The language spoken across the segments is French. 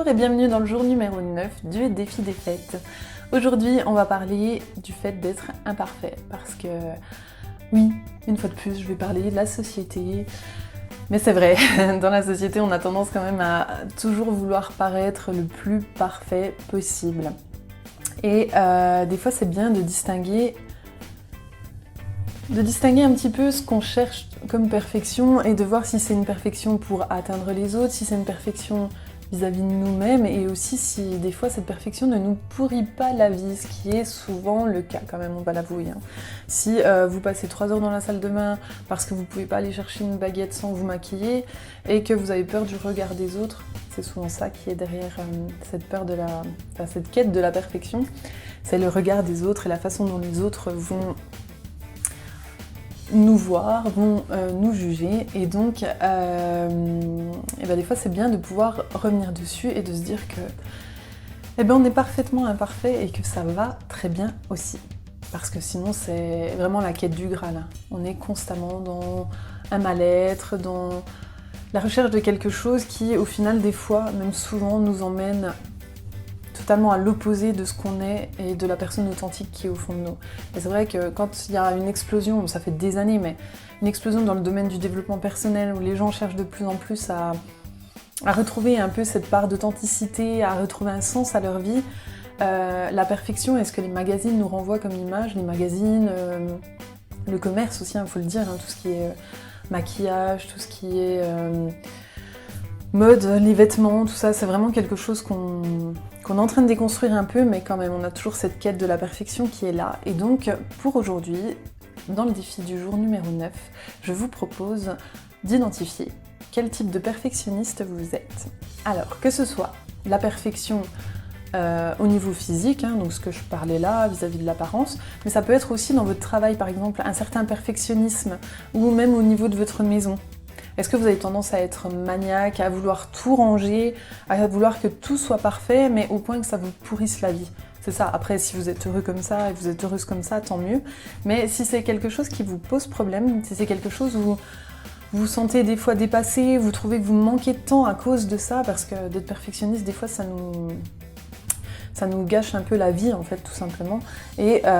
Bonjour et bienvenue dans le jour numéro 9 du défi des fêtes. Aujourd'hui, on va parler du fait d'être imparfait parce que, oui, une fois de plus, je vais parler de la société. Mais c'est vrai, dans la société, on a tendance quand même à toujours vouloir paraître le plus parfait possible. Et des fois, c'est bien de distinguer un petit peu ce qu'on cherche comme perfection et de voir si c'est une perfection pour atteindre les autres, si c'est une perfection vis-à-vis de nous-mêmes et aussi si des fois cette perfection ne nous pourrit pas la vie, ce qui est souvent le cas quand même, on va l'avouer. Si vous passez 3 heures dans la salle de bain parce que vous pouvez pas aller chercher une baguette sans vous maquiller et que vous avez peur du regard des autres, c'est souvent ça qui est derrière cette peur cette quête de la perfection, c'est le regard des autres et la façon dont les autres vont nous voir, vont nous juger et donc des fois c'est bien de pouvoir revenir dessus et de se dire que on est parfaitement imparfait et que ça va très bien aussi parce que sinon c'est vraiment la quête du Graal. On est constamment dans un mal-être, dans la recherche de quelque chose qui au final des fois, même souvent, nous emmène totalement à l'opposé de ce qu'on est et de la personne authentique qui est au fond de nous. Et c'est vrai que quand il y a une explosion, ça fait des années, mais une explosion dans le domaine du développement personnel où les gens cherchent de plus en plus à retrouver un peu cette part d'authenticité, à retrouver un sens à leur vie, la perfection est ce que les magazines nous renvoient comme image, les magazines, le commerce aussi, il faut le dire, tout ce qui est maquillage, tout ce qui est mode, les vêtements, tout ça, c'est vraiment quelque chose qu'on est en train de déconstruire un peu, mais quand même, on a toujours cette quête de la perfection qui est là. Et donc, pour aujourd'hui, dans le défi du jour numéro 9, je vous propose d'identifier quel type de perfectionniste vous êtes. Alors, que ce soit la perfection au niveau physique, donc ce que je parlais là, vis-à-vis de l'apparence, mais ça peut être aussi dans votre travail, par exemple, un certain perfectionnisme, ou même au niveau de votre maison. Est-ce que vous avez tendance à être maniaque, à vouloir tout ranger, à vouloir que tout soit parfait, mais au point que ça vous pourrisse la vie? C'est ça. Après, si vous êtes heureux comme ça et vous êtes heureuse comme ça, tant mieux. Mais si c'est quelque chose qui vous pose problème, si c'est quelque chose où vous vous sentez des fois dépassé, vous trouvez que vous manquez de temps à cause de ça, parce que d'être perfectionniste, des fois, ça nous gâche un peu la vie, en fait, tout simplement. Et on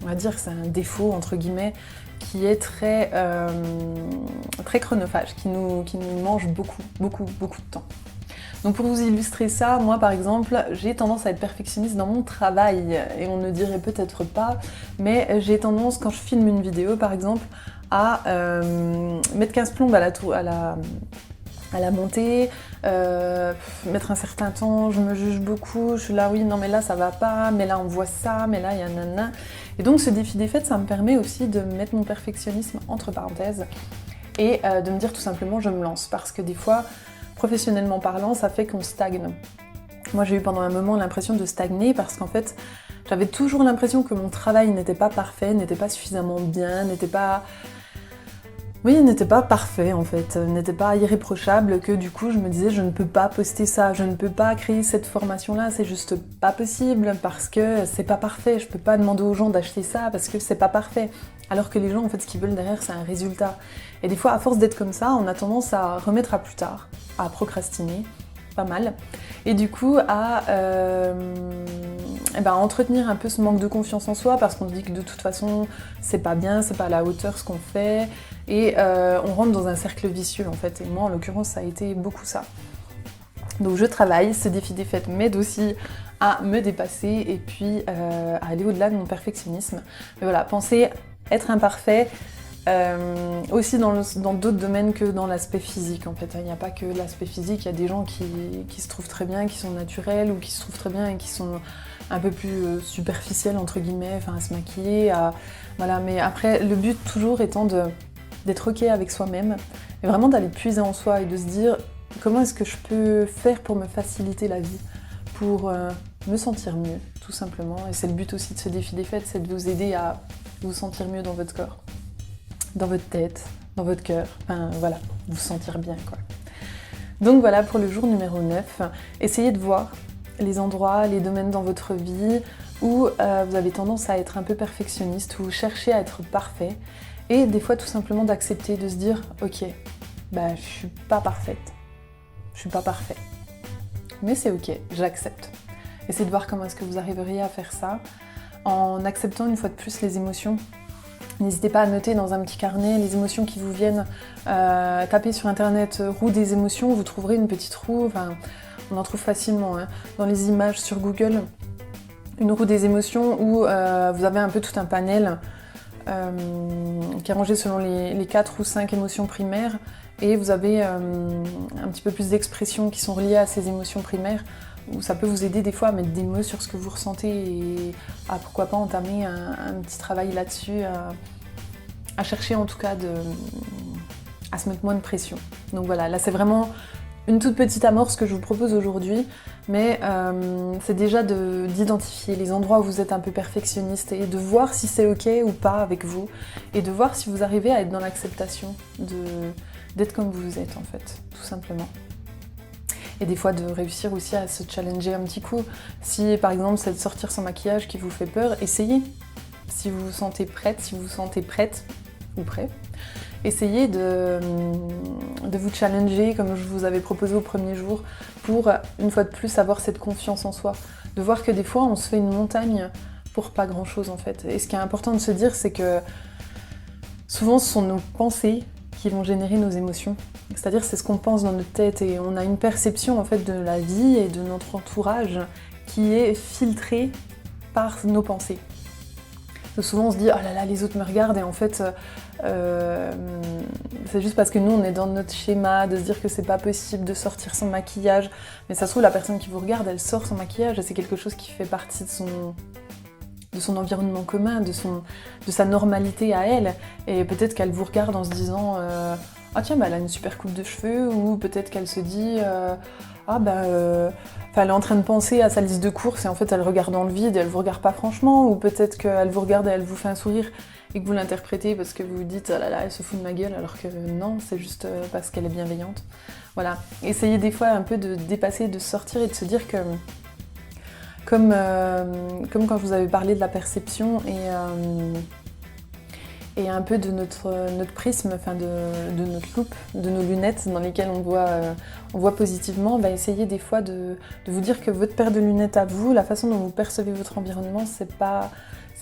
va dire que c'est un défaut, entre guillemets, qui est très chronophage, qui nous mange beaucoup de temps. Donc pour vous illustrer ça, moi par exemple, j'ai tendance à être perfectionniste dans mon travail, et on ne dirait peut-être pas, mais j'ai tendance, quand je filme une vidéo par exemple, à mettre 15 plombes à la montée, mettre un certain temps, je me juge beaucoup, je suis là, oui, non mais là ça va pas, mais là on voit ça, mais là il y a nanana. Et donc ce défi des fêtes, ça me permet aussi de mettre mon perfectionnisme entre parenthèses et de me dire tout simplement je me lance, parce que des fois, professionnellement parlant, ça fait qu'on stagne. Moi j'ai eu pendant un moment l'impression de stagner parce qu'en fait, j'avais toujours l'impression que mon travail n'était pas parfait, n'était pas suffisamment bien, n'était pas parfait en fait, n'était pas irréprochable, que du coup je me disais je ne peux pas poster ça, je ne peux pas créer cette formation là, c'est juste pas possible parce que c'est pas parfait, je peux pas demander aux gens d'acheter ça parce que c'est pas parfait. Alors que les gens en fait ce qu'ils veulent derrière c'est un résultat. Et des fois à force d'être comme ça, on a tendance à remettre à plus tard, à procrastiner, pas mal, et du coup à entretenir un peu ce manque de confiance en soi parce qu'on se dit que de toute façon c'est pas bien, c'est pas à la hauteur ce qu'on fait et on rentre dans un cercle vicieux en fait, et moi en l'occurrence ça a été beaucoup ça. Donc je travaille, ce défi des fêtes m'aide aussi à me dépasser et puis à aller au-delà de mon perfectionnisme. Mais voilà, pensez être imparfait, aussi dans d'autres domaines que dans l'aspect physique en fait. Il n'y a pas que l'aspect physique, il y a des gens qui se trouvent très bien, qui sont naturels ou qui se trouvent très bien et qui sont un peu plus superficiels entre guillemets, à se maquiller, voilà. Mais après le but toujours étant d'être ok avec soi-même et vraiment d'aller puiser en soi et de se dire comment est-ce que je peux faire pour me faciliter la vie, pour me sentir mieux tout simplement. Et c'est le but aussi de ce défi des fêtes, c'est de vous aider à vous sentir mieux dans votre corps, dans votre tête, dans votre cœur, voilà, vous sentir bien quoi. Donc voilà pour le jour numéro 9, essayez de voir les endroits, les domaines dans votre vie où vous avez tendance à être un peu perfectionniste, ou chercher à être parfait, et des fois tout simplement d'accepter, de se dire ok, je suis pas parfaite, je suis pas parfait. Mais c'est ok, j'accepte. Essayez de voir comment est-ce que vous arriveriez à faire ça en acceptant une fois de plus les émotions. N'hésitez pas à noter dans un petit carnet les émotions qui vous viennent. Tapez sur internet roue des émotions, vous trouverez une petite roue, enfin, on en trouve facilement hein, dans les images sur Google. Une roue des émotions où vous avez un peu tout un panel qui est rangé selon les 4 ou 5 émotions primaires et vous avez un petit peu plus d'expressions qui sont reliées à ces émotions primaires où ça peut vous aider des fois à mettre des mots sur ce que vous ressentez et à pourquoi pas entamer un petit travail là-dessus, à chercher en tout cas à se mettre moins de pression. Donc voilà, là c'est vraiment une toute petite amorce que je vous propose aujourd'hui, mais c'est déjà d'identifier les endroits où vous êtes un peu perfectionniste et de voir si c'est ok ou pas avec vous et de voir si vous arrivez à être dans l'acceptation d'être comme vous êtes en fait, tout simplement. Et des fois de réussir aussi à se challenger un petit coup. Si par exemple c'est de sortir sans maquillage qui vous fait peur, essayez. Si vous vous sentez prête, si vous vous sentez prête ou prêt, essayez de vous challenger comme je vous avais proposé au premier jour pour une fois de plus avoir cette confiance en soi. De voir que des fois on se fait une montagne pour pas grand chose en fait. Et ce qui est important de se dire c'est que souvent ce sont nos pensées qui vont générer nos émotions. C'est-à-dire c'est ce qu'on pense dans notre tête et on a une perception en fait de la vie et de notre entourage qui est filtrée par nos pensées. Souvent on se dit oh là là les autres me regardent et en fait c'est juste parce que nous on est dans notre schéma de se dire que c'est pas possible de sortir sans maquillage, mais ça se trouve la personne qui vous regarde elle sort sans maquillage et c'est quelque chose qui fait partie de son environnement commun, de sa normalité à elle, et peut-être qu'elle vous regarde en se disant ah tiens bah elle a une super coupe de cheveux, ou peut-être qu'elle se dit elle est en train de penser à sa liste de courses et en fait elle regarde dans le vide et elle vous regarde pas franchement, ou peut-être qu'elle vous regarde et elle vous fait un sourire et que vous l'interprétez parce que vous vous dites oh là là elle se fout de ma gueule, alors que non, c'est juste parce qu'elle est bienveillante. Voilà, essayez des fois un peu de dépasser, de sortir et de se dire que comme quand je vous avais parlé de la perception et un peu de notre prisme, enfin de notre loupe, de nos lunettes dans lesquelles on voit positivement, essayez des fois de vous dire que votre paire de lunettes à vous, la façon dont vous percevez votre environnement, c'est pas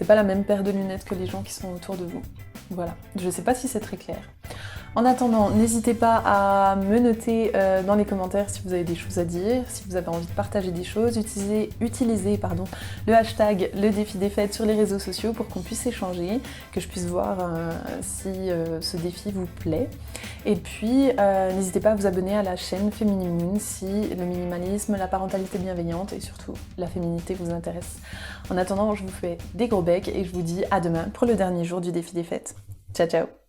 la même paire de lunettes que les gens qui sont autour de vous. Voilà, je sais pas si c'est très clair. En attendant, n'hésitez pas à me noter dans les commentaires si vous avez des choses à dire, si vous avez envie de partager des choses, utilisez le hashtag le défi des fêtes sur les réseaux sociaux pour qu'on puisse échanger, que je puisse voir si ce défi vous plaît. Et puis n'hésitez pas à vous abonner à la chaîne Feminine Moon si le minimalisme, la parentalité bienveillante et surtout la féminité vous intéresse. En attendant, je vous fais des gros becs et je vous dis à demain pour le dernier jour du défi des fêtes. Ciao ciao!